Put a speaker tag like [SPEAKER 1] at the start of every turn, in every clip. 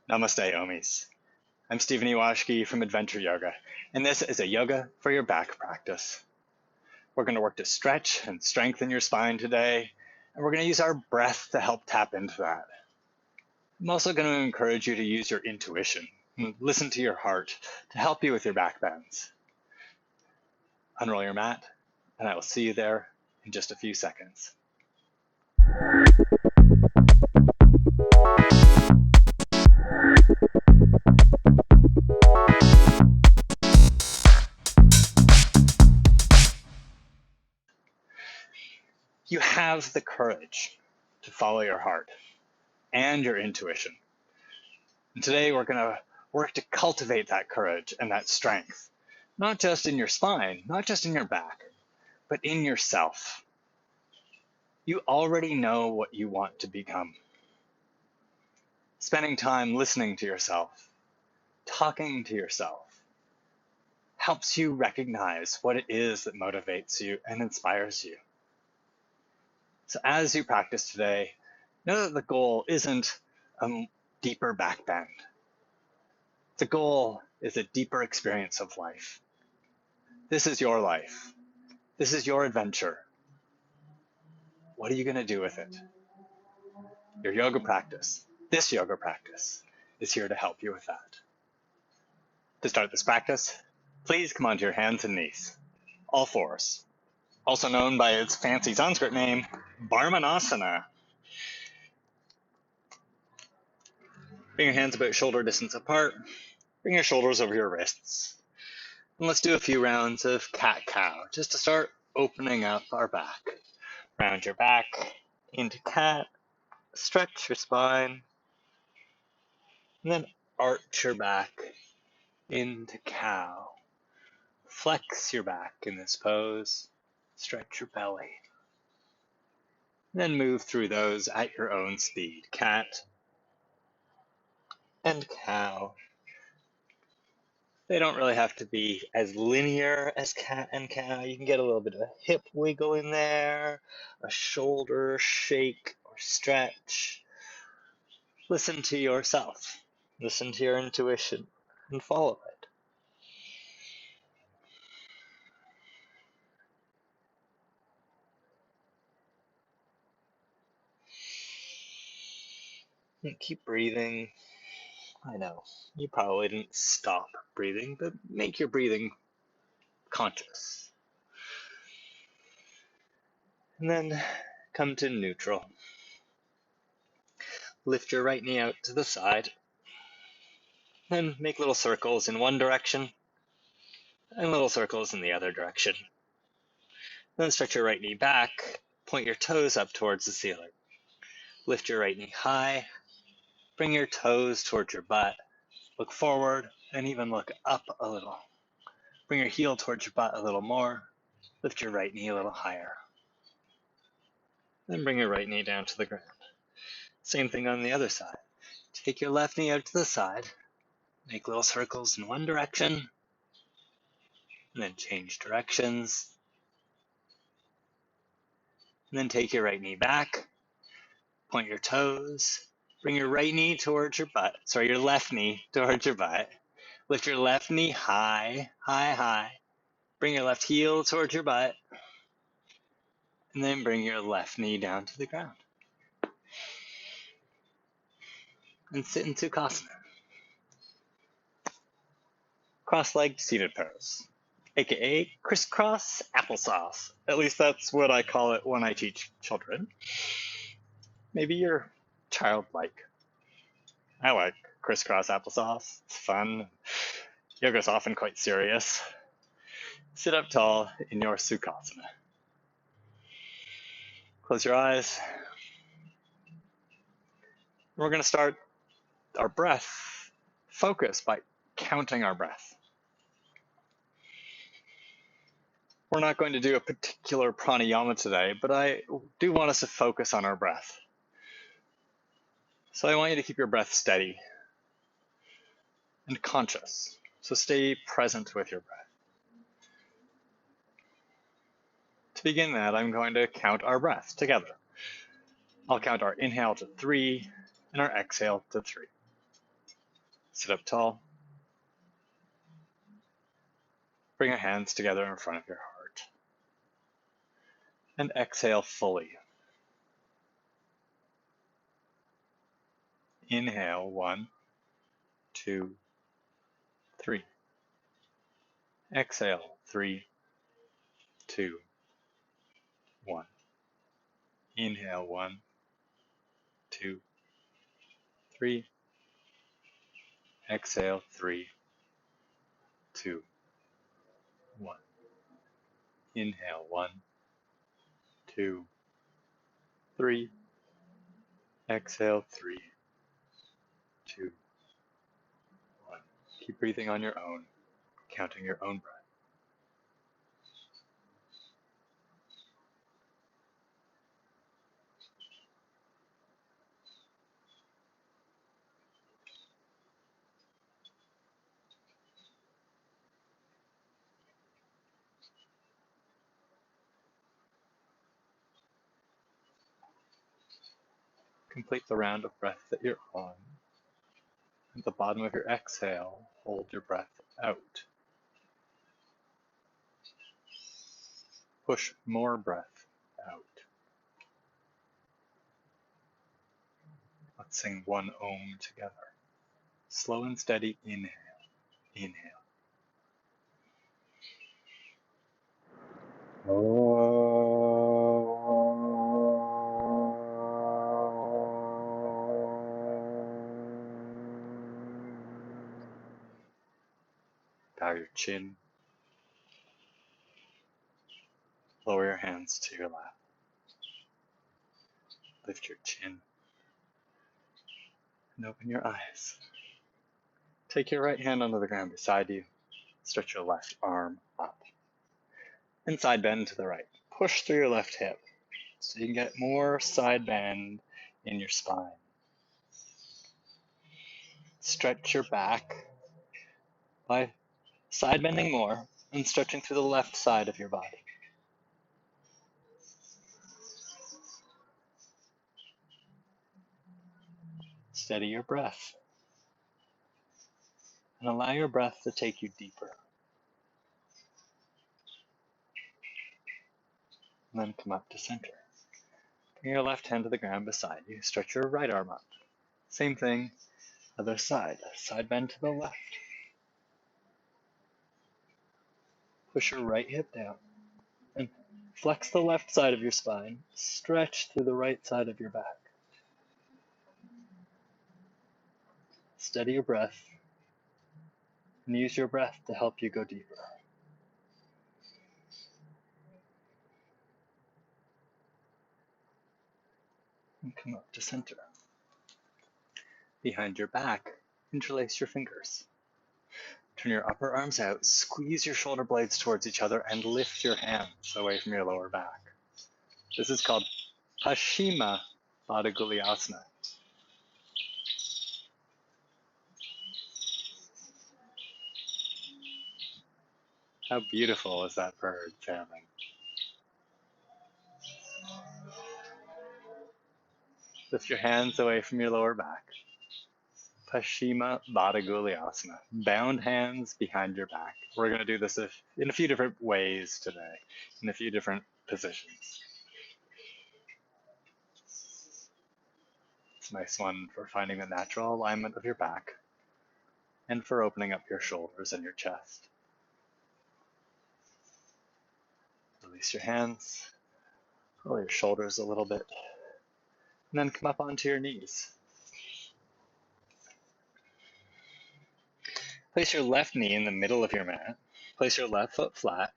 [SPEAKER 1] Namaste, Omis. I'm Stephen Ewashkiw from Adventure Yoga, and this is a yoga for your back practice. We're going to work to stretch and strengthen your spine today, and we're going to use our breath to help tap into that. I'm also going to encourage you to use your intuition and listen to your heart to help you with your back bends. Unroll your mat, and I will see you there in just a few seconds. You have the courage to follow your heart and your intuition. And today we're going to work to cultivate that courage and that strength, not just in your spine, not just in your back, but in yourself. You already know what you want to become. Spending time listening to yourself, talking to yourself, helps you recognize what it is that motivates you and inspires you. So as you practice today, know that the goal isn't a deeper back bend. The goal is a deeper experience of life. This is your life. This is your adventure. What are you going to do with it? Your yoga practice, this yoga practice, is here to help you with that. To start this practice, please come onto your hands and knees, all fours, also known by its fancy Sanskrit name, Asana. Bring your hands about shoulder distance apart. Bring your shoulders over your wrists. And let's do a few rounds of cat-cow, just to start opening up our back. Round your back into cat, stretch your spine, and then arch your back into cow. Flex your back in this pose, stretch your belly. Then move through those at your own speed. Cat and cow. They don't really have to be as linear as cat and cow. You can get a little bit of a hip wiggle in there, a shoulder shake or stretch. Listen to yourself. Listen to your intuition and follow it. And keep breathing. I know, you probably didn't stop breathing, but make your breathing conscious. And then come to neutral. Lift your right knee out to the side. Then make little circles in one direction and little circles in the other direction. Then stretch your right knee back. Point your toes up towards the ceiling. Lift your right knee high. Bring your toes towards your butt. Look forward and even look up a little. Bring your heel towards your butt a little more. Lift your right knee a little higher. Then bring your right knee down to the ground. Same thing on the other side. Take your left knee out to the side. Make little circles in one direction. And then change directions. And then take your right knee back. Point your toes. Bring your right knee towards your butt. Sorry, your left knee towards your butt. Lift your left knee high, high, high. Bring your left heel towards your butt. And then bring your left knee down to the ground. And sit in Sukhasana. Cross-legged seated pose, aka crisscross applesauce. At least that's what I call it when I teach children. Maybe you're childlike. I like crisscross applesauce. It's fun. Yoga's often quite serious. Sit up tall in your Sukhasana. Close your eyes. We're going to start our breath focus by counting our breath. We're not going to do a particular pranayama today, but I do want us to focus on our breath. So I want you to keep your breath steady and conscious. So stay present with your breath. To begin that, I'm going to count our breath together. I'll count our inhale to 3 and our exhale to 3. Sit up tall. Bring your hands together in front of your heart. And exhale fully. Inhale, 1, 2, 3. Exhale, 3, 2, 1. Inhale, 1, 2, 3. Exhale, 3, 2, 1. Inhale, 1, 2, 3. Exhale, 3, 2, 1. Keep breathing on your own, counting your own breath. Complete the round of breath that you're on. At the bottom of your exhale, hold your breath out. Push more breath out. Let's sing one Om together. Slow and steady inhale. Inhale. Bow your chin. Lower your hands to your lap. Lift your chin. And open your eyes. Take your right hand onto the ground beside you. Stretch your left arm up. And side bend to the right. Push through your left hip so you can get more side bend in your spine. Stretch your back by side bending more and stretching through the left side of your body. Steady your breath and allow your breath to take you deeper. And then come up to center. Bring your left hand to the ground beside you. Stretch your right arm up. Same thing, other side. Side bend to the left. Push your right hip down and flex the left side of your spine. Stretch through the right side of your back. Steady your breath and use your breath to help you go deeper. And come up to center. Behind your back, interlace your fingers. Turn your upper arms out, squeeze your shoulder blades towards each other, and lift your hands away from your lower back. This is called Paschimma Baddha-Asana. How beautiful is that bird sounding? Lift your hands away from your lower back. Paschimma Baddha-Asana. Bound hands behind your back. We're going to do this in a few different ways today, in a few different positions. It's a nice one for finding the natural alignment of your back and for opening up your shoulders and your chest. Release your hands, roll your shoulders a little bit, and then come up onto your knees. Place your left knee in the middle of your mat. Place your left foot flat.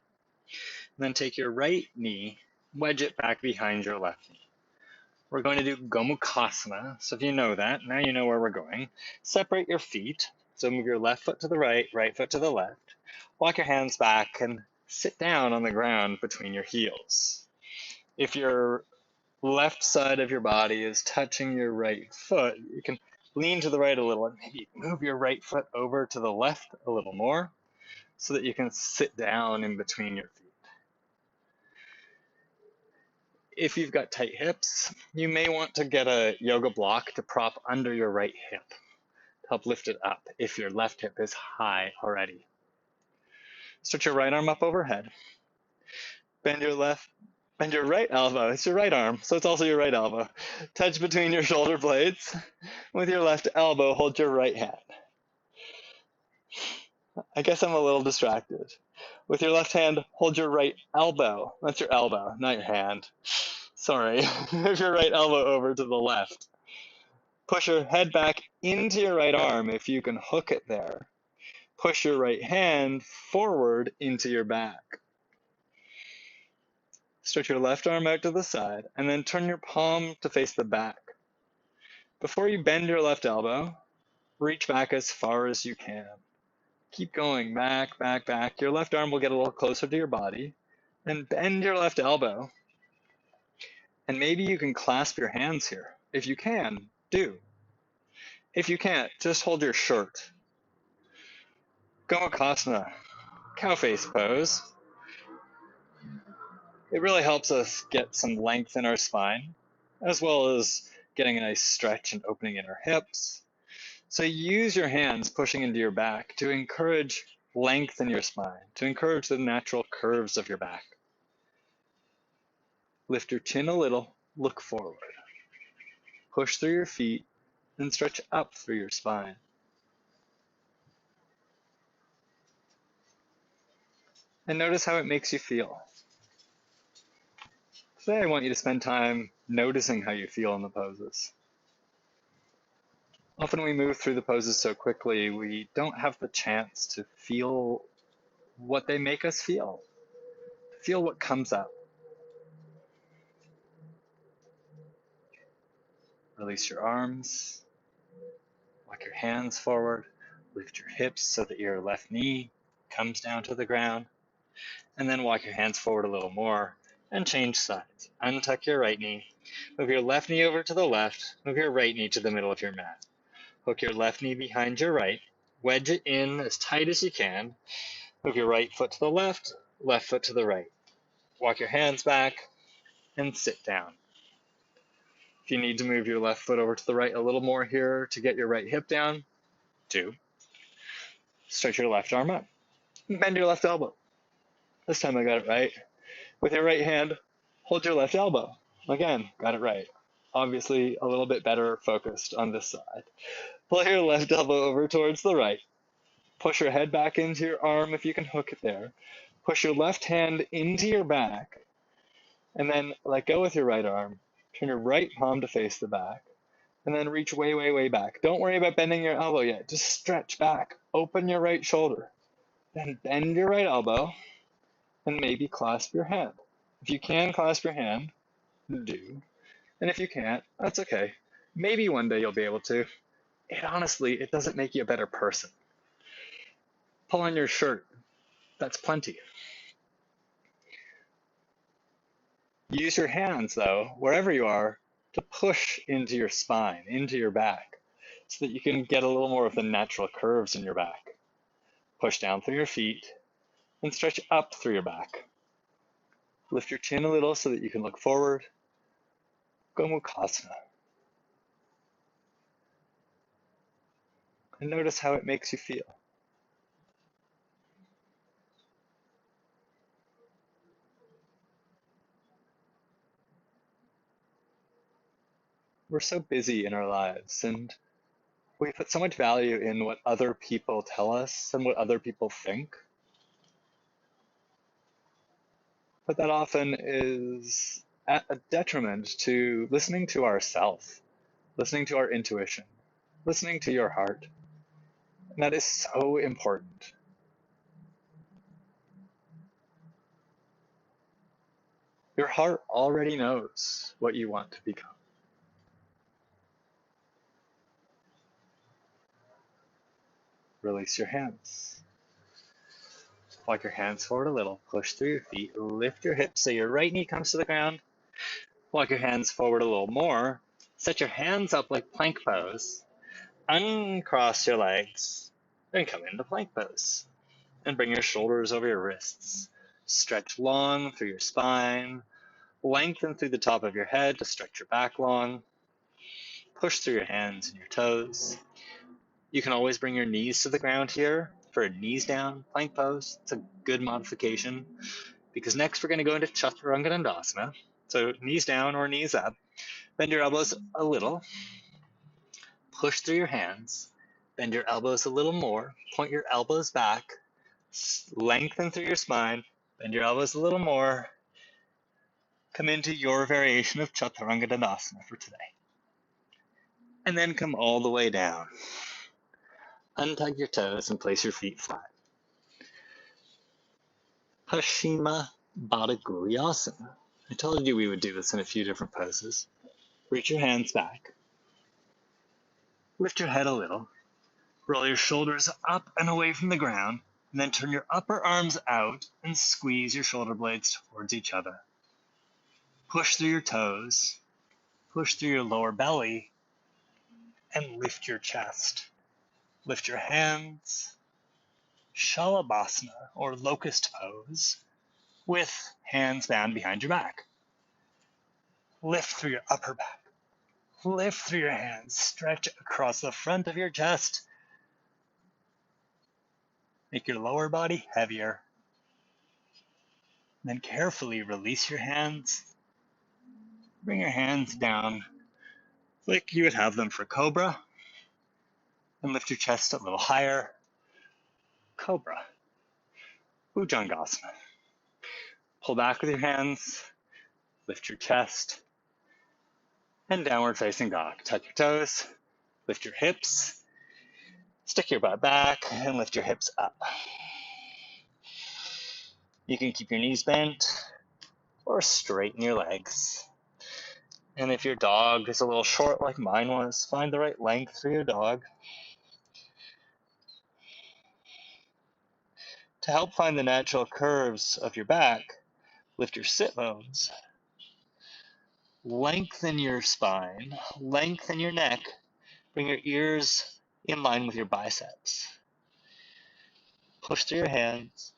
[SPEAKER 1] And then take your right knee, wedge it back behind your left knee. We're going to do Gomukhasana. So if you know that, now you know where we're going. Separate your feet. So move your left foot to the right, right foot to the left. Walk your hands back and sit down on the ground between your heels. If your left side of your body is touching your right foot, you can lean to the right a little and maybe move your right foot over to the left a little more so that you can sit down in between your feet. If you've got tight hips, you may want to get a yoga block to prop under your right hip to help lift it up if your left hip is high already. Stretch your right arm up overhead. Bend your right elbow. It's your right arm, so it's also your right elbow. Touch between your shoulder blades. With your left elbow, hold your right hand. I guess I'm a little distracted. With your left hand, hold your right elbow. That's your elbow, not your hand. Sorry. Move your right elbow over to the left. Push your head back into your right arm if you can hook it there. Push your right hand forward into your back. Stretch your left arm out to the side, and then turn your palm to face the back. Before you bend your left elbow, reach back as far as you can. Keep going, back, back, back. Your left arm will get a little closer to your body. And bend your left elbow. And maybe you can clasp your hands here. If you can, do. If you can't, just hold your shirt. Gomukhasana, cow face pose. It really helps us get some length in our spine, as well as getting a nice stretch and opening in our hips. So use your hands pushing into your back to encourage length in your spine, to encourage the natural curves of your back. Lift your chin a little, look forward. Push through your feet and stretch up through your spine. And notice how it makes you feel. Today I want you to spend time noticing how you feel in the poses. Often we move through the poses so quickly, we don't have the chance to feel what they make us feel. Feel what comes up. Release your arms. Walk your hands forward. Lift your hips so that your left knee comes down to the ground. And then walk your hands forward a little more and change sides. Untuck your right knee. Move your left knee over to the left. Move your right knee to the middle of your mat. Hook your left knee behind your right. Wedge it in as tight as you can. Move your right foot to the left foot to the right. Walk your hands back and sit down. If you need to move your left foot over to the right a little more here to get your right hip down, do. Stretch your left arm up. Bend your left elbow. This time I got it right. With your right hand, hold your left elbow. Again, got it right. Obviously, a little bit better focused on this side. Pull your left elbow over towards the right. Push your head back into your arm if you can hook it there. Push your left hand into your back. And then let go with your right arm. Turn your right palm to face the back. And then reach way, way, way back. Don't worry about bending your elbow yet. Just stretch back. Open your right shoulder. Then bend your right elbow. And maybe clasp your hand. If you can clasp your hand, do. And if you can't, that's okay. Maybe one day you'll be able to. It doesn't make you a better person. Pull on your shirt. That's plenty. Use your hands, though, wherever you are, to push into your spine, into your back, so that you can get a little more of the natural curves in your back. Push down through your feet and stretch up through your back. Lift your chin a little so that you can look forward. Gomukhasana. And notice how it makes you feel. We're so busy in our lives, and we put so much value in what other people tell us and what other people think. But that often is at a detriment to listening to ourself, listening to our intuition, listening to your heart. And that is so important. Your heart already knows what you want to become. Release your hands. Walk your hands forward a little. Push through your feet. Lift your hips so your right knee comes to the ground. Walk your hands forward a little more. Set your hands up like plank pose. Uncross your legs. Then come into plank pose. And bring your shoulders over your wrists. Stretch long through your spine. Lengthen through the top of your head to stretch your back long. Push through your hands and your toes. You can always bring your knees to the ground here for a knees down plank pose. It's a good modification because next we're going to go into Chaturanga Dandasana. So knees down or knees up. Bend your elbows a little. Push through your hands. Bend your elbows a little more. Point your elbows back. Lengthen through your spine. Bend your elbows a little more. Come into your variation of Chaturanga Dandasana for today. And then come all the way down. Untug your toes and place your feet flat. Paschimma Baddha Gulyasana. I told you we would do this in a few different poses. Reach your hands back. Lift your head a little. Roll your shoulders up and away from the ground, and then turn your upper arms out and squeeze your shoulder blades towards each other. Push through your toes. Push through your lower belly, and lift your chest. Lift your hands. Shalabhasana, or locust pose, with hands bound behind your back. Lift through your upper back. Lift through your hands. Stretch across the front of your chest. Make your lower body heavier. Then carefully release your hands. Bring your hands down like you would have them for Cobra. And lift your chest a little higher. Cobra. Bhujangasana. Pull back with your hands. Lift your chest. And downward facing dog. Tuck your toes. Lift your hips. Stick your butt back and lift your hips up. You can keep your knees bent or straighten your legs. And if your dog is a little short like mine was, find the right length for your dog. To help find the natural curves of your back, lift your sit bones. Lengthen your spine, lengthen your neck, bring your ears in line with your biceps. Push through your hands,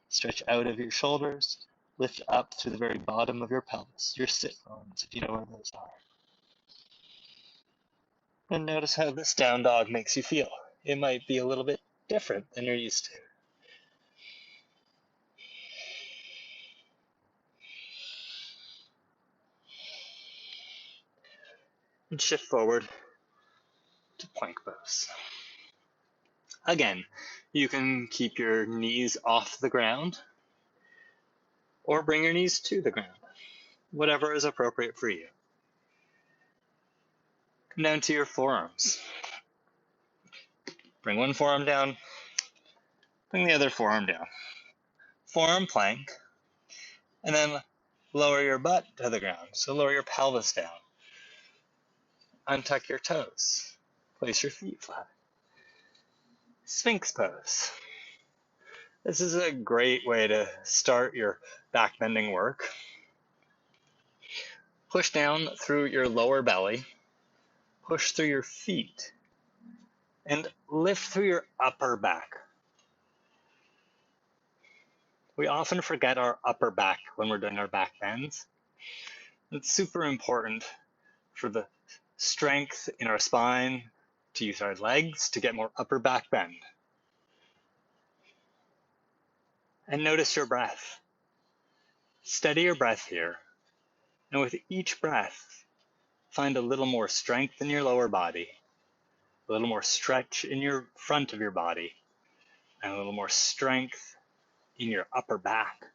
[SPEAKER 1] stretch out of your shoulders, lift up through the very bottom of your pelvis, your sit bones, if you know where those are. And notice how this down dog makes you feel. It might be a little bit different than you're used to. And shift forward to plank pose. Again, you can keep your knees off the ground or bring your knees to the ground, whatever is appropriate for you. Come down to your forearms. Bring one forearm down, bring the other forearm down. Forearm plank, and then lower your butt to the ground. So lower your pelvis down. Untuck your toes. Place your feet flat. Sphinx pose. This is a great way to start your back bending work. Push down through your lower belly. Push through your feet. And lift through your upper back. We often forget our upper back when we're doing our back bends. It's super important for the strength in our spine to use our legs to get more upper back bend. And notice your breath. Steady your breath here. And with each breath, find a little more strength in your lower body, a little more stretch in your front of your body, and a little more strength in your upper back.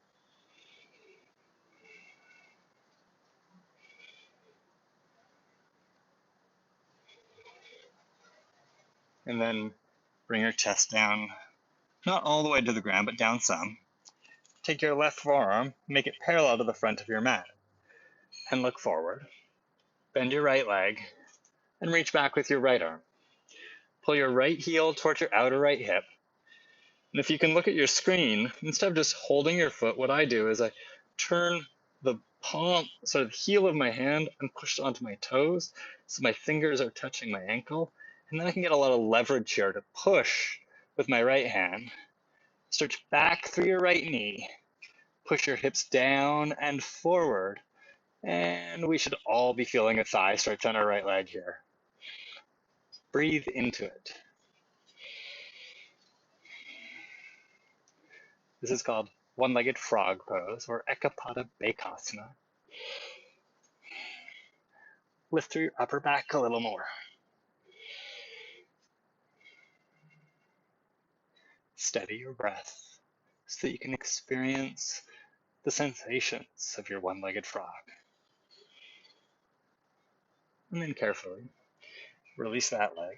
[SPEAKER 1] And then bring your chest down, not all the way to the ground, but down some. Take your left forearm, make it parallel to the front of your mat, and look forward. Bend your right leg, and reach back with your right arm. Pull your right heel towards your outer right hip. And if you can look at your screen, instead of just holding your foot, what I do is I turn the palm, sort of the heel of my hand, and push it onto my toes, so my fingers are touching my ankle. And then I can get a lot of leverage here to push with my right hand. Stretch back through your right knee. Push your hips down and forward. And we should all be feeling a thigh stretch on our right leg here. Breathe into it. This is called one-legged frog pose or Ekapada Bakasana. Lift through your upper back a little more. Steady your breath so that you can experience the sensations of your one-legged frog. And then carefully release that leg.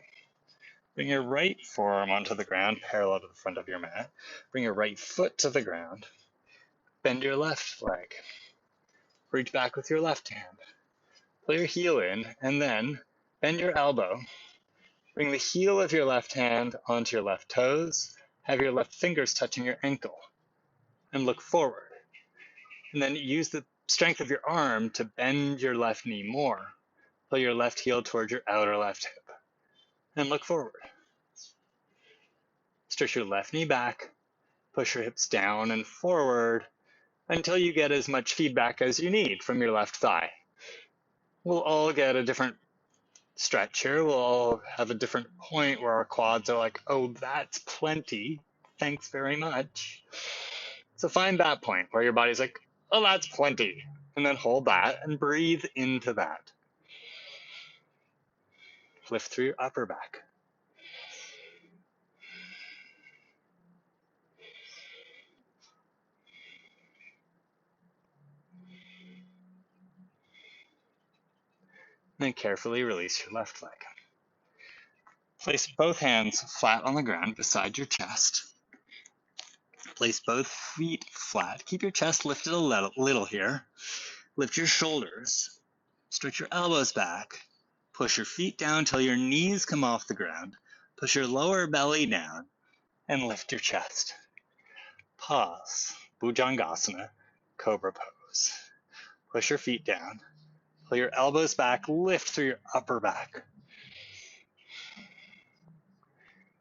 [SPEAKER 1] Bring your right forearm onto the ground parallel to the front of your mat. Bring your right foot to the ground. Bend your left leg. Reach back with your left hand. Pull your heel in and then bend your elbow. Bring the heel of your left hand onto your left toes. Have your left fingers touching your ankle and look forward. And then use the strength of your arm to bend your left knee more. Pull your left heel towards your outer left hip and look forward. Stretch your left knee back, push your hips down and forward until you get as much feedback as you need from your left thigh. We'll all get a different stretch here. We'll all have a different point where our quads are like, oh, that's plenty. Thanks very much. So find that point where your body's like, oh, that's plenty. And then hold that and breathe into that. Lift through your upper back. Then carefully release your left leg. Place both hands flat on the ground beside your chest. Place both feet flat. Keep your chest lifted a little here. Lift your shoulders. Stretch your elbows back. Push your feet down till your knees come off the ground. Push your lower belly down and lift your chest. Pause. Bhujangasana, Cobra pose. Push your feet down. Pull your elbows back. Lift through your upper back.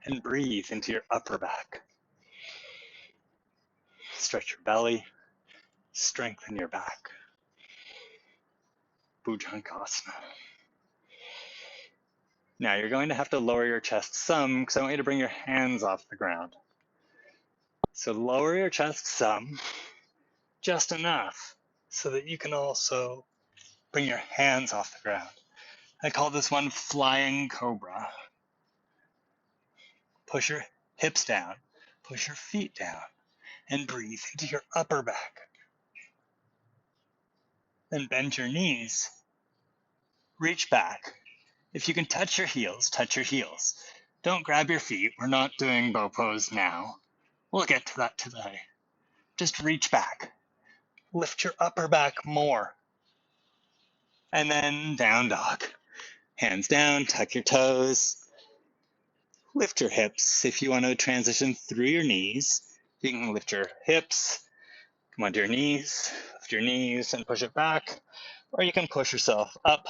[SPEAKER 1] And breathe into your upper back. Stretch your belly. Strengthen your back. Bhujangasana. Now you're going to have to lower your chest some because I want you to bring your hands off the ground. So lower your chest some, just enough, so that you can also bring your hands off the ground. I call this one flying cobra. Push your hips down, push your feet down, and breathe into your upper back. Then bend your knees, reach back. If you can touch your heels, touch your heels. Don't grab your feet. We're not doing bow pose now. We'll get to that today. Just reach back. Lift your upper back more. And then down dog. Hands down, tuck your toes. Lift your hips. If you want to transition through your knees, you can lift your hips, come onto your knees, lift your knees and push it back. Or you can push yourself up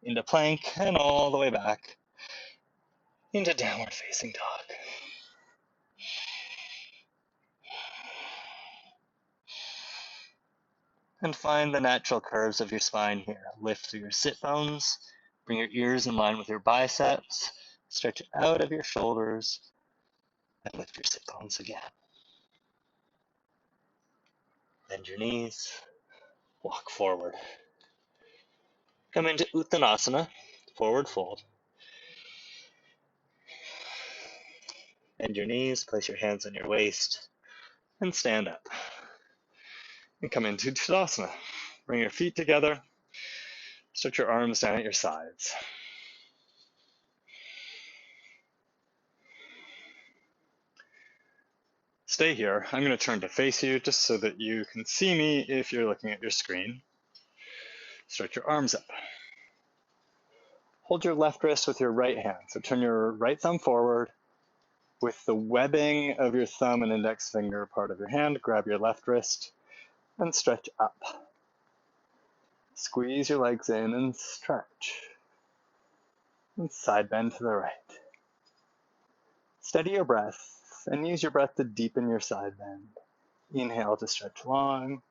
[SPEAKER 1] into plank and all the way back into downward facing dog. And find the natural curves of your spine here. Lift through your sit bones, bring your ears in line with your biceps, stretch out of your shoulders, and lift your sit bones again. Bend your knees, walk forward. Come into Uttanasana, forward fold. Bend your knees, place your hands on your waist, and stand up. And come into Tadasana. Bring your feet together, stretch your arms down at your sides. Stay here. I'm going to turn to face you just so that you can see me if you're looking at your screen. Stretch your arms up. Hold your left wrist with your right hand. So turn your right thumb forward. With the webbing of your thumb and index finger part of your hand, grab your left wrist and stretch up. Squeeze your legs in and stretch. And side bend to the right. Steady your breath and use your breath to deepen your side bend. Inhale to stretch long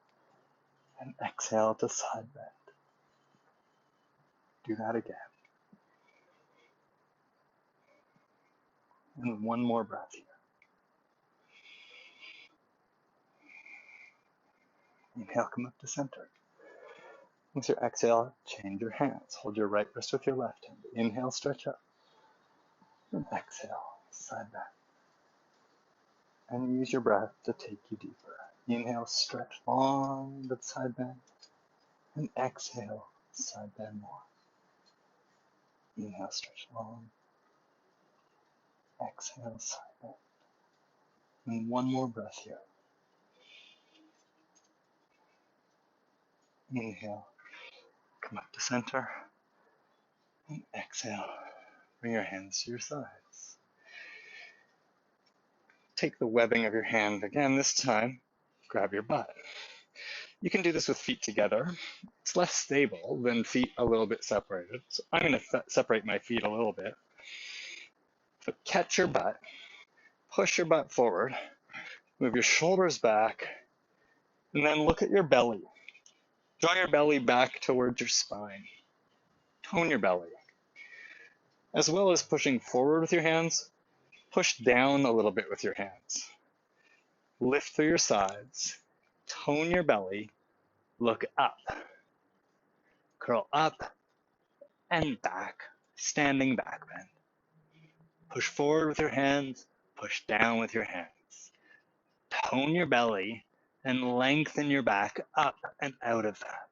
[SPEAKER 1] and exhale to side bend. Do that again. And one more breath here. Inhale, come up to center. With your exhale, change your hands. Hold your right wrist with your left hand. Inhale, stretch up. And exhale, side back. And use your breath to take you deeper. Inhale, stretch long, but side bend. And exhale, side bend more. Inhale, stretch long. Exhale, side bend. And one more breath here. Inhale, come up to center. And exhale, bring your hands to your sides. Take the webbing of your hand again, this time, grab your butt. You can do this with feet together. It's less stable than feet a little bit separated. So I'm going to separate my feet a little bit. So catch your butt, push your butt forward, move your shoulders back, and then look at your belly. Draw your belly back towards your spine. Tone your belly. As well as pushing forward with your hands, push down a little bit with your hands. Lift through your sides, tone your belly, look up. Curl up and back, standing back bend. Push forward with your hands, push down with your hands. Tone your belly and lengthen your back up and out of that.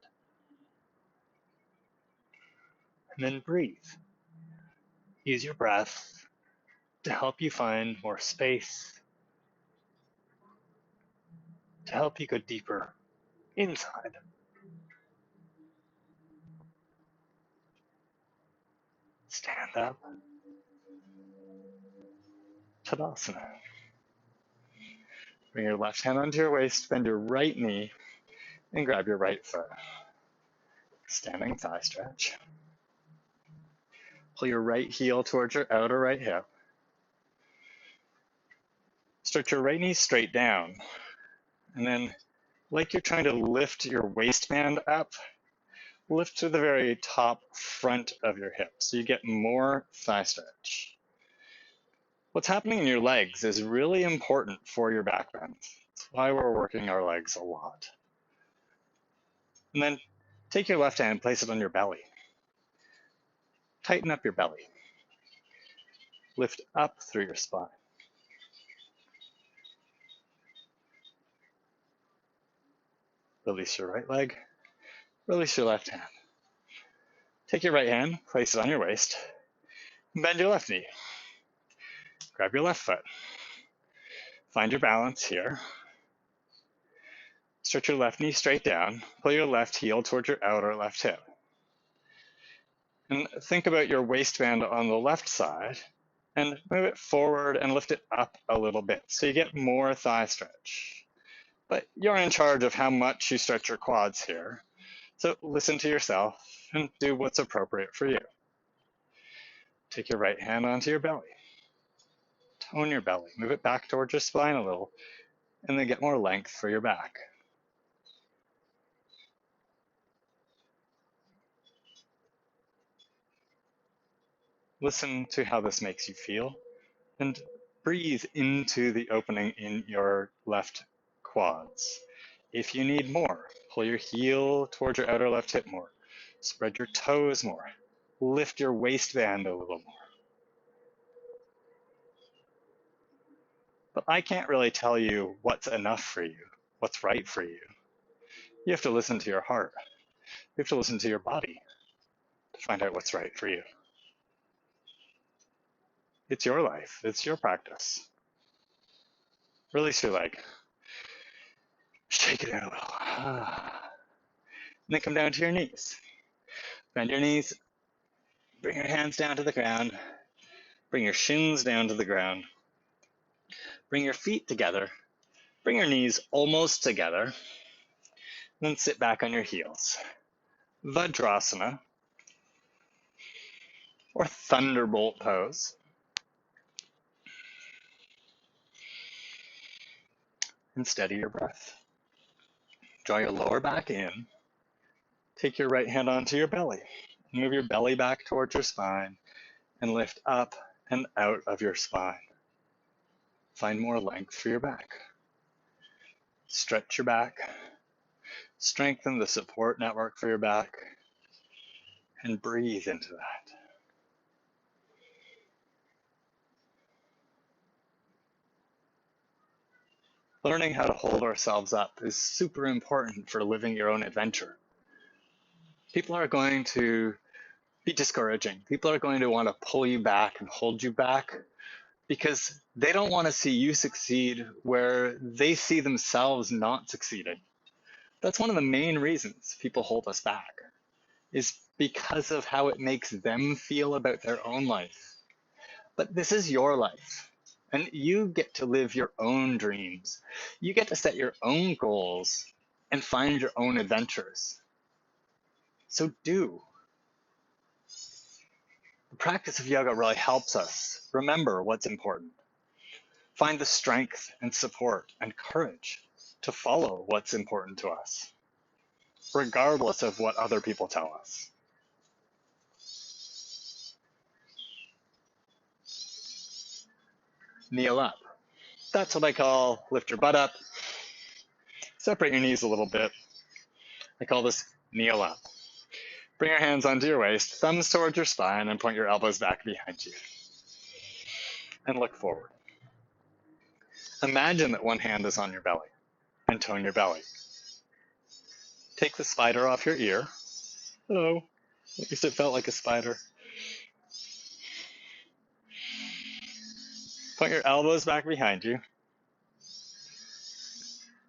[SPEAKER 1] And then breathe. Use your breath to help you find more space, to help you go deeper inside. Stand up. Tadasana. Bring your left hand onto your waist, bend your right knee, and grab your right foot. Standing thigh stretch. Pull your right heel towards your outer right hip. Stretch your right knee straight down. And then, like you're trying to lift your waistband up, lift to the very top front of your hip so you get more thigh stretch. What's happening in your legs is really important for your back bend. That's why we're working our legs a lot. And then take your left hand, place it on your belly. Tighten up your belly. Lift up through your spine. Release your right leg. Release your left hand. Take your right hand, place it on your waist. Bend your left knee. Grab your left foot. Find your balance here. Stretch your left knee straight down. Pull your left heel towards your outer left hip. And think about your waistband on the left side and move it forward and lift it up a little bit so you get more thigh stretch. But you're in charge of how much you stretch your quads here. So listen to yourself and do what's appropriate for you. Take your right hand onto your belly. Tone your belly. Move it back towards your spine a little and then get more length for your back. Listen to how this makes you feel and breathe into the opening in your left quads. If you need more, pull your heel towards your outer left hip more. Spread your toes more. Lift your waistband a little more. But I can't really tell you what's enough for you, what's right for you. You have to listen to your heart. You have to listen to your body to find out what's right for you. It's your life. It's your practice. Release your leg. Shake it out a little. And then come down to your knees. Bend your knees. Bring your hands down to the ground. Bring your shins down to the ground. Bring your feet together. Bring your knees almost together. Then sit back on your heels. Vajrasana, or thunderbolt pose. And steady your breath. Draw your lower back in. Take your right hand onto your belly. Move your belly back towards your spine and lift up and out of your spine. Find more length for your back. Stretch your back. Strengthen the support network for your back and breathe into that. Learning how to hold ourselves up is super important for living your own adventure. People are going to be discouraging. People are going to want to pull you back and hold you back because they don't want to see you succeed where they see themselves not succeeding. That's one of the main reasons people hold us back, is because of how it makes them feel about their own life. But this is your life, and you get to live your own dreams. You get to set your own goals and find your own adventures. So do. The practice of yoga really helps us remember what's important. Find the strength and support and courage to follow what's important to us, regardless of what other people tell us. Kneel up. That's what I call lift your butt up. Separate your knees a little bit. I call this kneel up. Bring your hands onto your waist, thumbs towards your spine, and point your elbows back behind you. And look forward. Imagine that one hand is on your belly, and tone your belly. Take the spider off your ear. Oh, at least it felt like a spider. Point your elbows back behind you.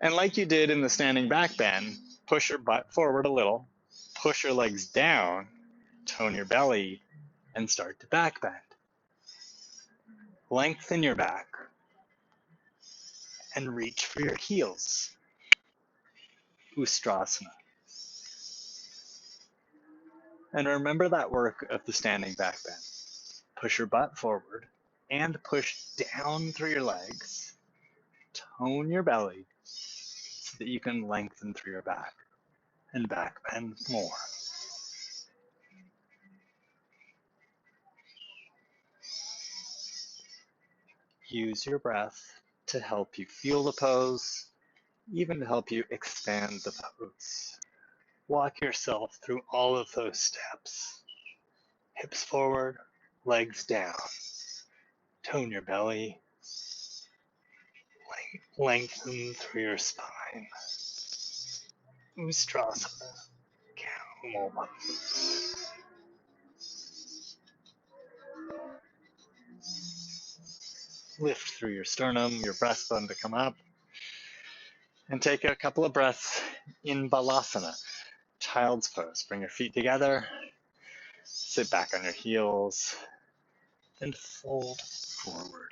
[SPEAKER 1] And like you did in the standing back bend, push your butt forward a little, push your legs down, tone your belly, and start to back bend. Lengthen your back and reach for your heels. Ustrasana. And remember that work of the standing back bend. Push your butt forward and push down through your legs. Tone your belly so that you can lengthen through your back and back bend more. Use your breath to help you feel the pose, even to help you expand the pose. Walk yourself through all of those steps. Hips forward, legs down. Tone your belly. Lengthen through your spine. Ustrasana. Camel pose. Lift through your sternum, your breastbone to come up. And take a couple of breaths in Balasana, child's pose. Bring your feet together. Sit back on your heels. Then fold forward.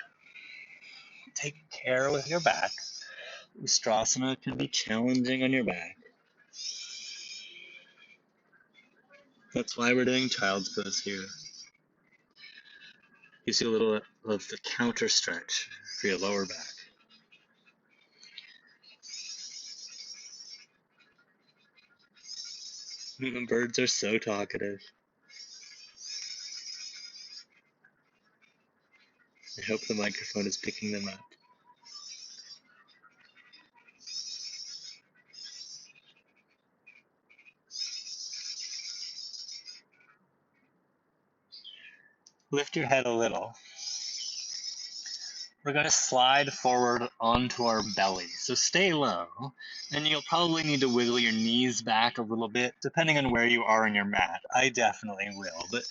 [SPEAKER 1] Take care with your back. Ustrasana can be challenging on your back. That's why we're doing child's pose here. Gives you a little of the counter stretch for your lower back. Birds are so talkative. I hope the microphone is picking them up. Lift your head a little. We're going to slide forward onto our belly. So stay low, and you'll probably need to wiggle your knees back a little bit, depending on where you are on your mat. I definitely will, but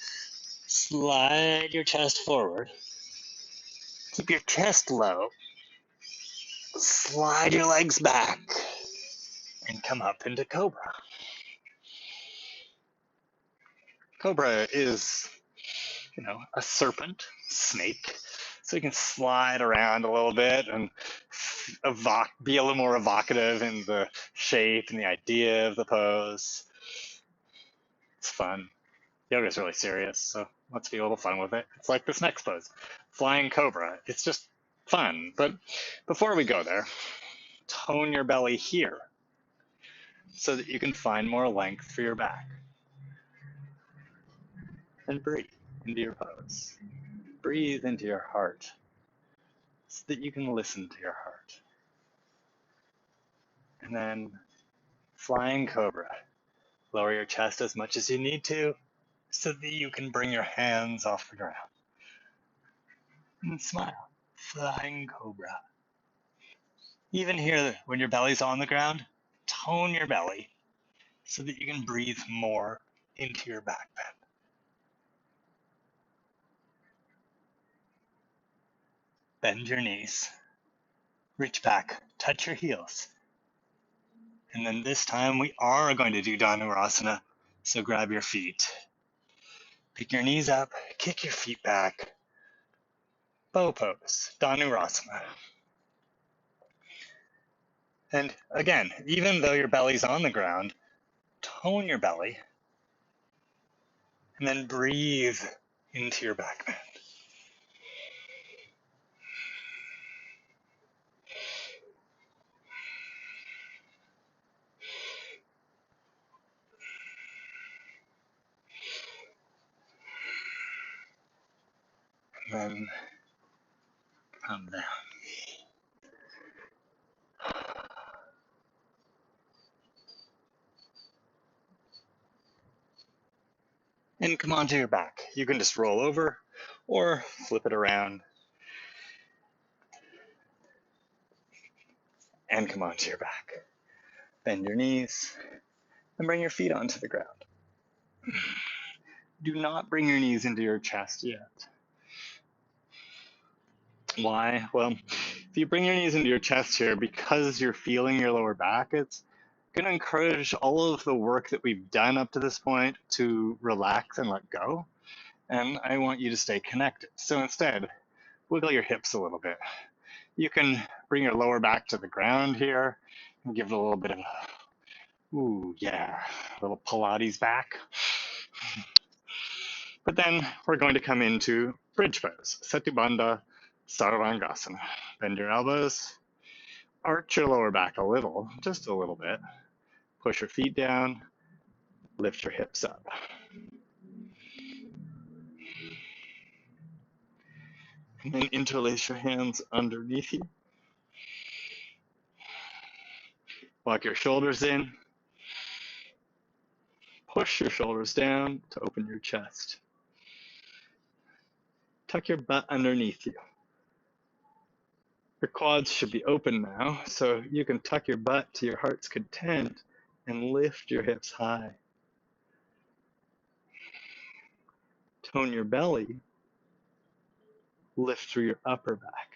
[SPEAKER 1] slide your chest forward. Keep your chest low. Slide your legs back, and come up into Cobra. Cobra is, a serpent, snake. So you can slide around a little bit and be a little more evocative in the shape and the idea of the pose. It's fun. Yoga is really serious, so let's be a little fun with it. It's like this next pose, Flying Cobra. It's just fun. But before we go there, tone your belly here so that you can find more length for your back. And breathe into your pose. Breathe into your heart so that you can listen to your heart. And then Flying cobra. Lower your chest as much as you need to so that you can bring your hands off the ground. And smile. Flying cobra. Even here, when your belly's on the ground, tone your belly so that you can breathe more into your back bend. Bend your knees. Reach back. Touch your heels. And then this time we are going to do Dhanurasana. So grab your feet. Pick your knees up. Kick your feet back. Bow pose. Dhanurasana. And again, even though your belly's on the ground, tone your belly. And then breathe into your back bend. And then come down. And come onto your back. You can just roll over or flip it around. And come onto your back. Bend your knees and bring your feet onto the ground. Do not bring your knees into your chest yet. Why? Well, if you bring your knees into your chest here, because you're feeling your lower back, it's going to encourage all of the work that we've done up to this point to relax and let go. And I want you to stay connected. So instead, wiggle your hips a little bit. You can bring your lower back to the ground here and give it a little bit of a, ooh, yeah, a little Pilates back. But then we're going to come into bridge pose, Setubandha Sarvangasana. Bend your elbows, arch your lower back a little, just a little bit. Push your feet down, lift your hips up. And then interlace your hands underneath you. Walk your shoulders in. Push your shoulders down to open your chest. Tuck your butt underneath you. Your quads should be open now, so you can tuck your butt to your heart's content and lift your hips high. Tone your belly. Lift through your upper back.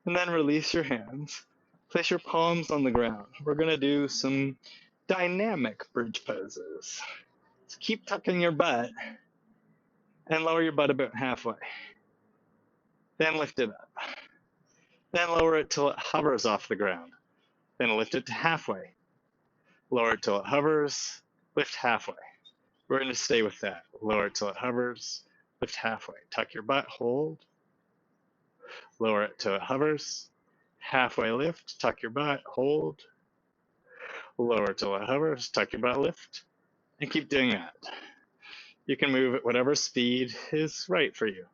[SPEAKER 1] And then release your hands. Place your palms on the ground. We're going to do some dynamic bridge poses. So keep tucking your butt and lower your butt about halfway. Then lift it up. Then lower it till it hovers off the ground. Then lift it to halfway. Lower it till it hovers. Lift halfway. We're going to stay with that. Lower it till it hovers. Lift halfway. Tuck your butt. Hold. Lower it till it hovers. Halfway lift. Tuck your butt. Hold. Lower till it hovers. Tuck your butt. Lift. And keep doing that. You can move at whatever speed is right for you.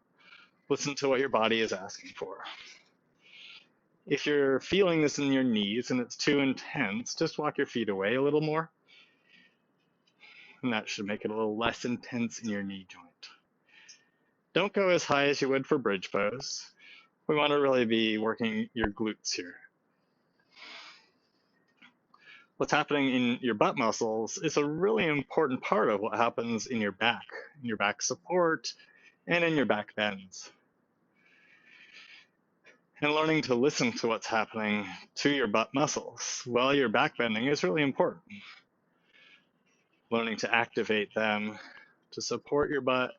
[SPEAKER 1] Listen to what your body is asking for. If you're feeling this in your knees and it's too intense, just walk your feet away a little more. And that should make it a little less intense in your knee joint. Don't go as high as you would for bridge pose. We want to really be working your glutes here. What's happening in your butt muscles is a really important part of what happens in your back support, and in your back bends. And learning to listen to what's happening to your butt muscles while you're back bending is really important. Learning to activate them to support your butt,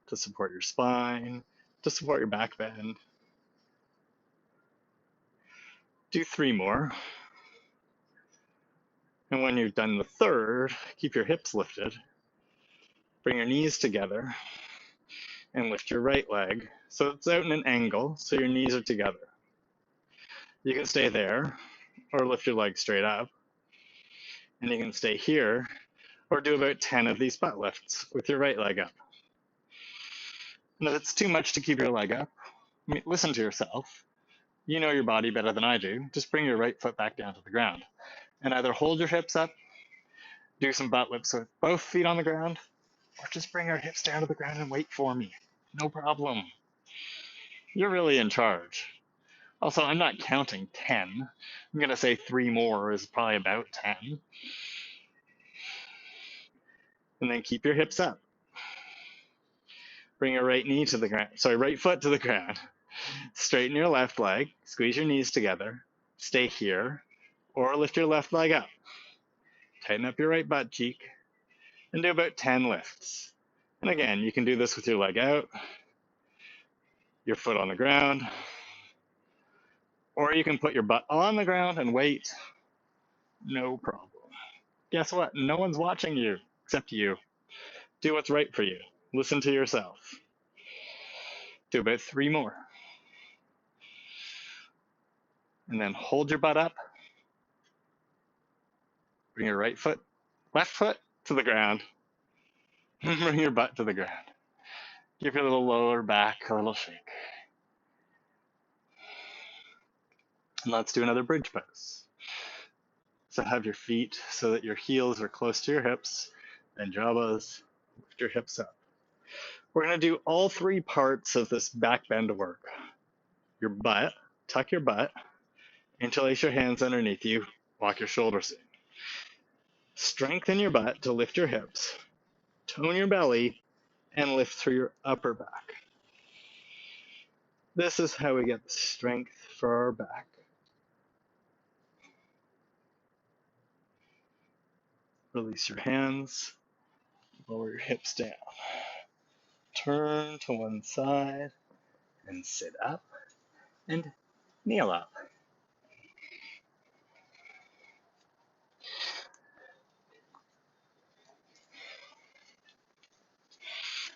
[SPEAKER 1] to support your spine, to support your back bend. Do 3 more. And when you've done the third, keep your hips lifted. Bring your knees together and lift your right leg so it's out in an angle so your knees are together. You can stay there or lift your leg straight up. And you can stay here or do about 10 of these butt lifts with your right leg up. And if it's too much to keep your leg up, listen to yourself. You know your body better than I do. Just bring your right foot back down to the ground. And either hold your hips up, do some butt lifts with both feet on the ground, or just bring your hips down to the ground and wait for me. No problem. You're really in charge. Also, I'm not counting 10. I'm going to say 3 more is probably about 10. And then keep your hips up. Bring your right knee to the ground. Sorry, right foot to the ground. Straighten your left leg. Squeeze your knees together. Stay here. Or lift your left leg up. Tighten up your right butt cheek. And do about 10 lifts. And again, you can do this with your leg out, your foot on the ground, or you can put your butt on the ground and wait. No problem. Guess what? No one's watching you except you. Do what's right for you. Listen to yourself. Do about 3 more. And then hold your butt up. Bring your left foot to the ground. Bring your butt to the ground. Give your little lower back a little shake. And let's do another bridge pose. So have your feet so that your heels are close to your hips, and jabas, lift your hips up. We're going to do all 3 parts of this back bend work. Your butt, tuck your butt, interlace your hands underneath you, walk your shoulders in. Strengthen your butt to lift your hips, tone your belly, and lift through your upper back. This is how we get the strength for our back. Release your hands, lower your hips down. Turn to one side and sit up and kneel up.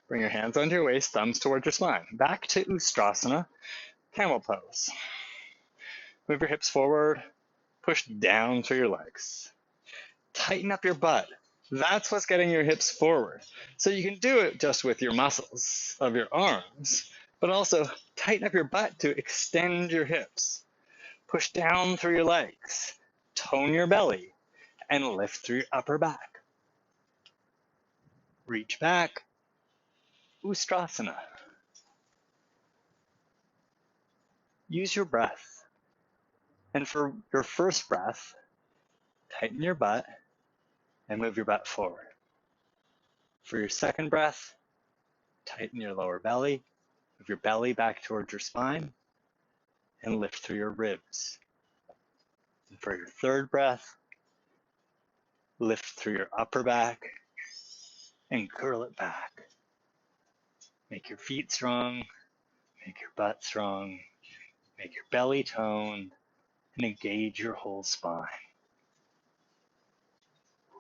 [SPEAKER 1] Bring your hands under your waist, thumbs towards your spine. Back to Ustrasana, camel pose. Move your hips forward, push down through your legs. Tighten up your butt. That's what's getting your hips forward. So you can do it just with your muscles of your arms, but also tighten up your butt to extend your hips. Push down through your legs. Tone your belly and lift through your upper back. Reach back. Ustrasana. Use your breath. And for your first breath, tighten your butt and move your butt forward. For your second breath, tighten your lower belly, move your belly back towards your spine, and lift through your ribs. And for your third breath, lift through your upper back and curl it back. Make your feet strong, make your butt strong, make your belly toned, and engage your whole spine.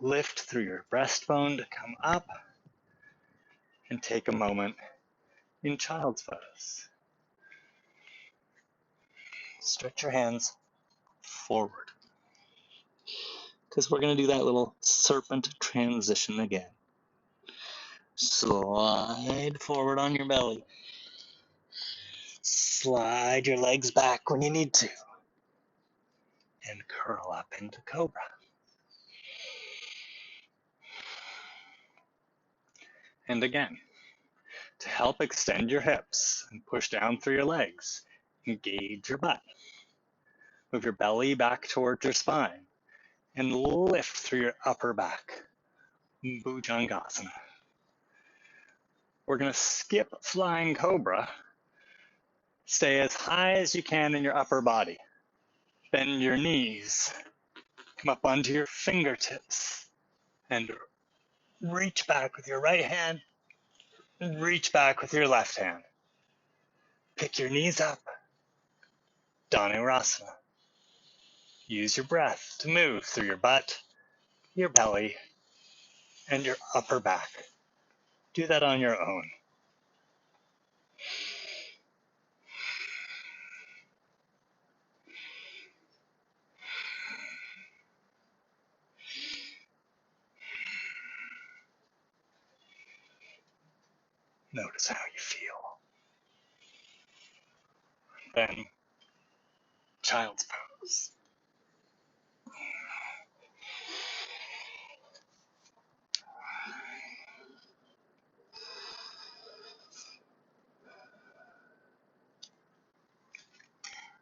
[SPEAKER 1] Lift through your breastbone to come up and take a moment in child's pose. Stretch your hands forward because we're going to do that little serpent transition again. Slide forward on your belly. Slide your legs back when you need to. And curl up into cobra. And again, to help extend your hips and push down through your legs, engage your butt. Move your belly back towards your spine and lift through your upper back. Bhujangasana. We're going to skip flying cobra. Stay as high as you can in your upper body. Bend your knees. Come up onto your fingertips and reach back with your right hand. Reach back with your left hand. Pick your knees up. Dhanurasana. Use your breath to move through your butt, your belly, and your upper back. Do that on your own. Notice how you feel. Then child's pose.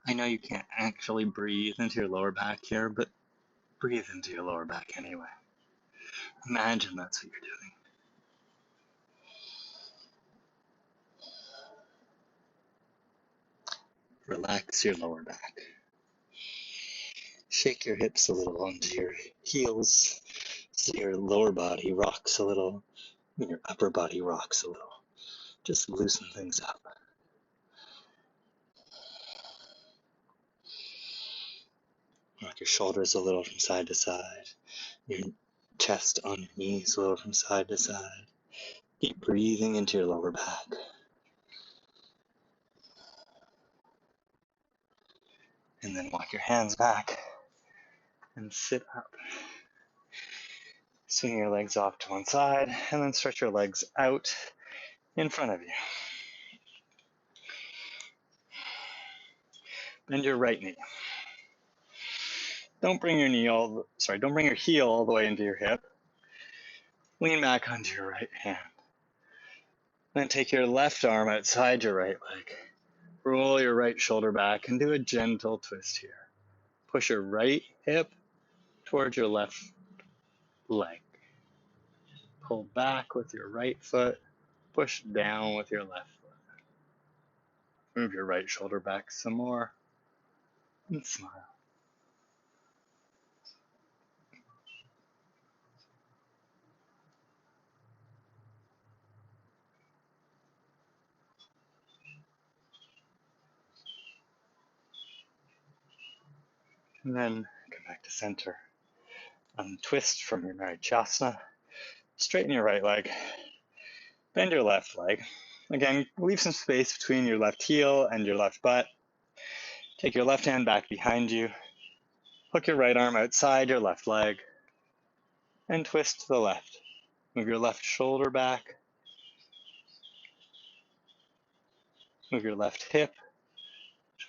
[SPEAKER 1] I know you can't actually breathe into your lower back here, but breathe into your lower back anyway. Imagine that's what you're doing. Relax your lower back. Shake your hips a little onto your heels so your lower body rocks a little and your upper body rocks a little. Just loosen things up. Rock your shoulders a little from side to side. Your chest on your knees a little from side to side. Keep breathing into your lower back. And then walk your hands back and sit up. Swing your legs off to one side and then stretch your legs out in front of you. Bend your right knee. Don't bring your heel all the way into your hip. Lean back onto your right hand. Then take your left arm outside your right leg. Roll your right shoulder back and do a gentle twist here. Push your right hip towards your left leg. Pull back with your right foot. Push down with your left foot. Move your right shoulder back some more and smile. And then come back to center. Untwist from your asana. Straighten your right leg. Bend your left leg. Again, leave some space between your left heel and your left butt. Take your left hand back behind you. Hook your right arm outside your left leg. And twist to the left. Move your left shoulder back. Move your left hip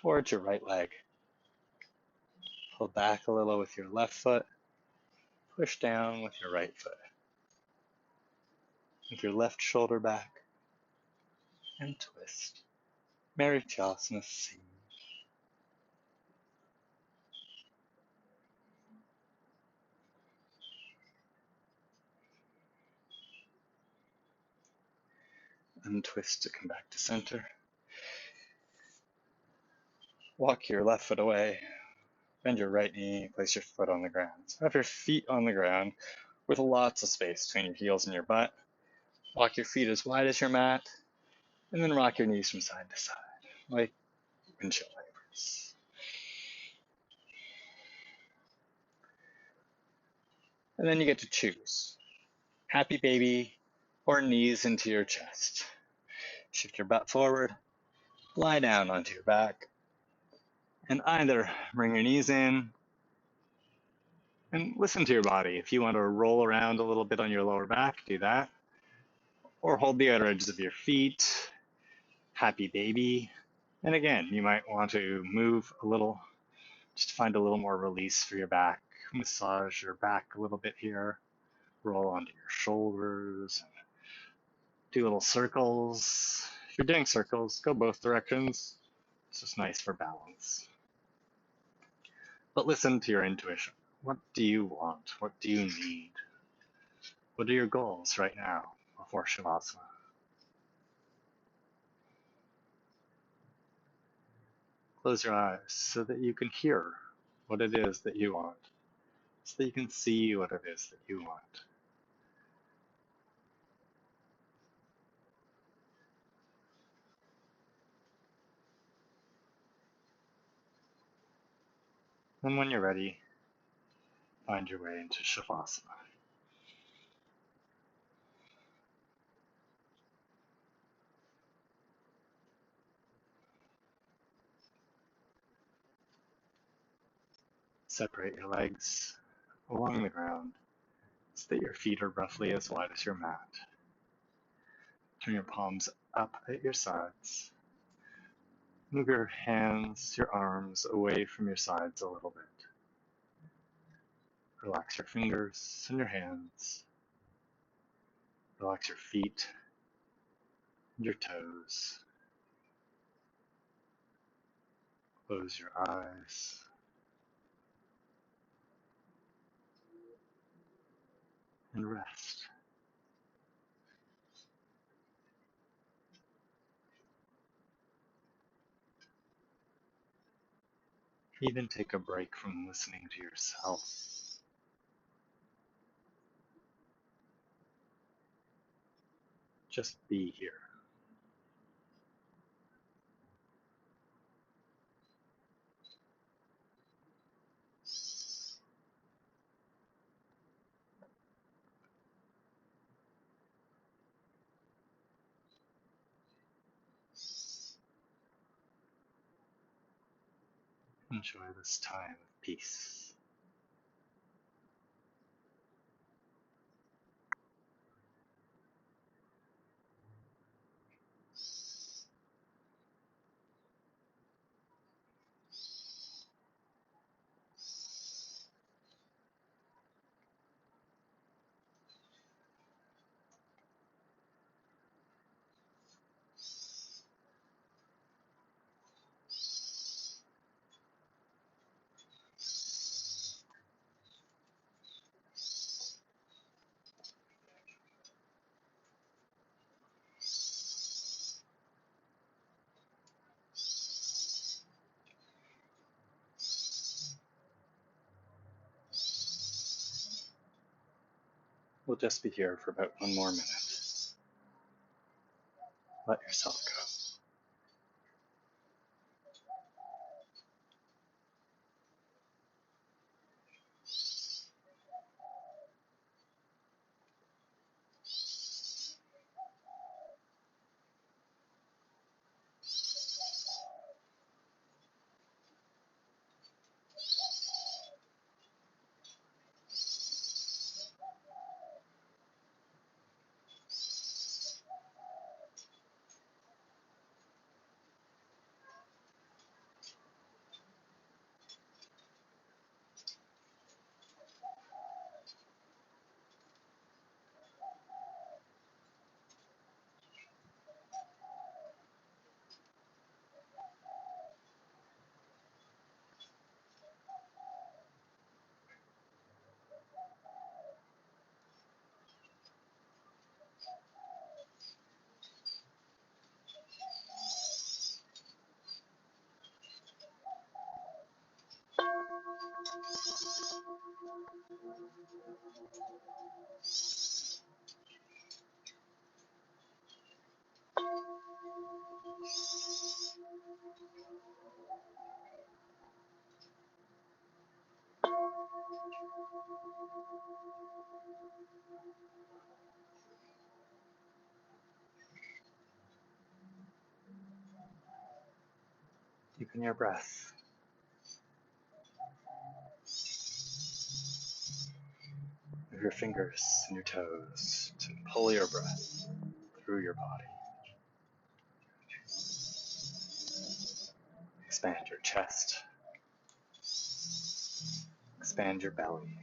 [SPEAKER 1] towards your right leg. Pull back a little with your left foot. Push down with your right foot. Move your left shoulder back and twist. Marichyasana C. Untwist to come back to center. Walk your left foot away. Bend your right knee, place your foot on the ground. So have your feet on the ground with lots of space between your heels and your butt. Walk your feet as wide as your mat, and then rock your knees from side to side, like windshield wipers. And then you get to choose. Happy baby or knees into your chest. Shift your butt forward, lie down onto your back, and either bring your knees in and listen to your body. If you want to roll around a little bit on your lower back, do that. Or hold the outer edges of your feet, happy baby. And again, you might want to move a little, just to find a little more release for your back. Massage your back a little bit here. Roll onto your shoulders. Do little circles. If you're doing circles, go both directions. It's just nice for balance. But listen to your intuition. What do you want? What do you need? What are your goals right now before Shavasana? Close your eyes so that you can hear what it is that you want, so that you can see what it is that you want. And when you're ready, find your way into Shavasana. Separate your legs along the ground so that your feet are roughly as wide as your mat. Turn your palms up at your sides. Move your hands, your arms away from your sides a little bit. Relax your fingers and your hands. Relax your feet and your toes. Close your eyes. And rest. Even take a break from listening to yourself. Just be here. Enjoy this time of peace. We'll just be here for about one more minute. Let yourself go. Deepen your breath. Move your fingers and your toes to pull your breath through your body. Expand your chest. Expand your belly.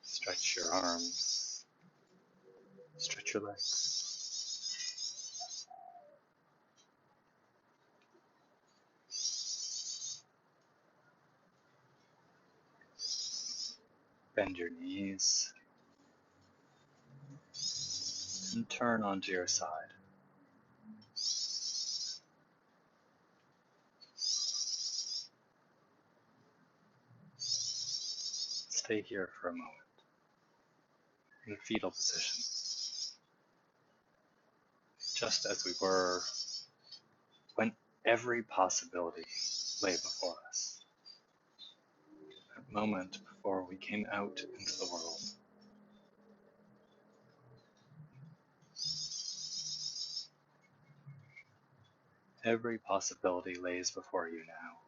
[SPEAKER 1] Stretch your arms. Stretch your legs. Bend your knees. And turn onto your side. Stay here for a moment in the fetal position, just as we were when every possibility lay before us. That moment before we came out into the world. Every possibility lays before you now.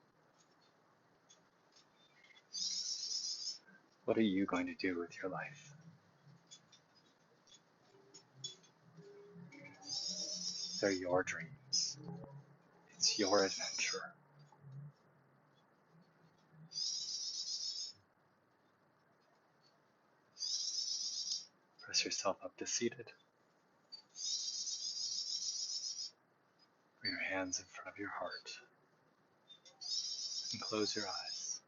[SPEAKER 1] What are you going to do with your life? They're your dreams. It's your adventure. Press yourself up to seated. Bring your hands in front of your heart and close your eyes.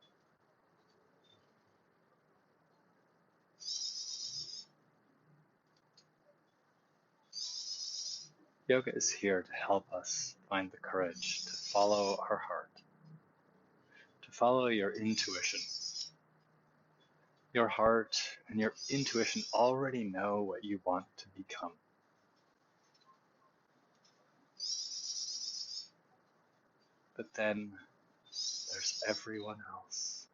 [SPEAKER 1] Yoga is here to help us find the courage to follow our heart, to follow your intuition. Your heart and your intuition already know what you want to become. But then there's everyone else.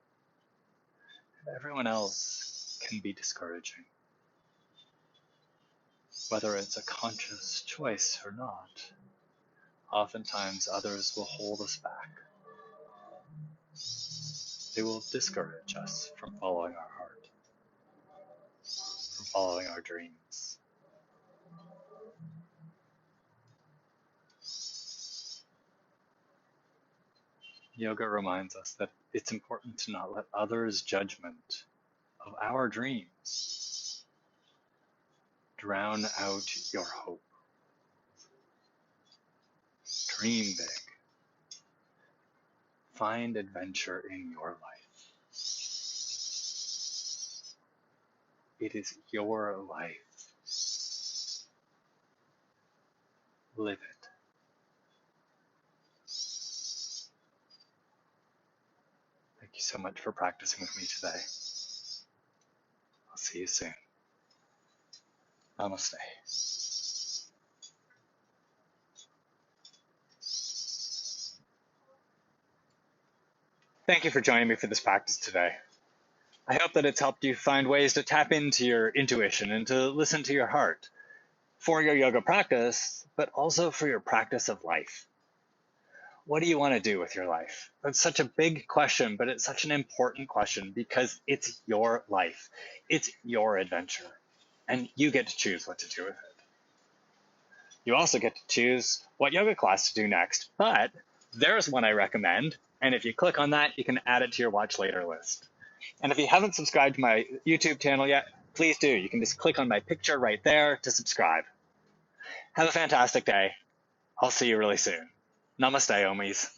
[SPEAKER 1] And everyone else can be discouraging. Whether it's a conscious choice or not, oftentimes others will hold us back. They will discourage us from following our heart, from following our dreams. Yoga reminds us that it's important to not let others' judgment of our dreams drown out your hope. Dream big. Find adventure in your life. It is your life. Live it. Thank you so much for practicing with me today. I'll see you soon. Namaste. Thank you for joining me for this practice today. I hope that it's helped you find ways to tap into your intuition and to listen to your heart for your yoga practice, but also for your practice of life. What do you want to do with your life? That's such a big question, but it's such an important question because it's your life. It's your adventure, and you get to choose what to do with it. You also get to choose what yoga class to do next, but there's one I recommend, and if you click on that, you can add it to your watch later list. And if you haven't subscribed to my YouTube channel yet, please do. You can just click on my picture right there to subscribe. Have a fantastic day. I'll see you really soon. Namaste, Omis.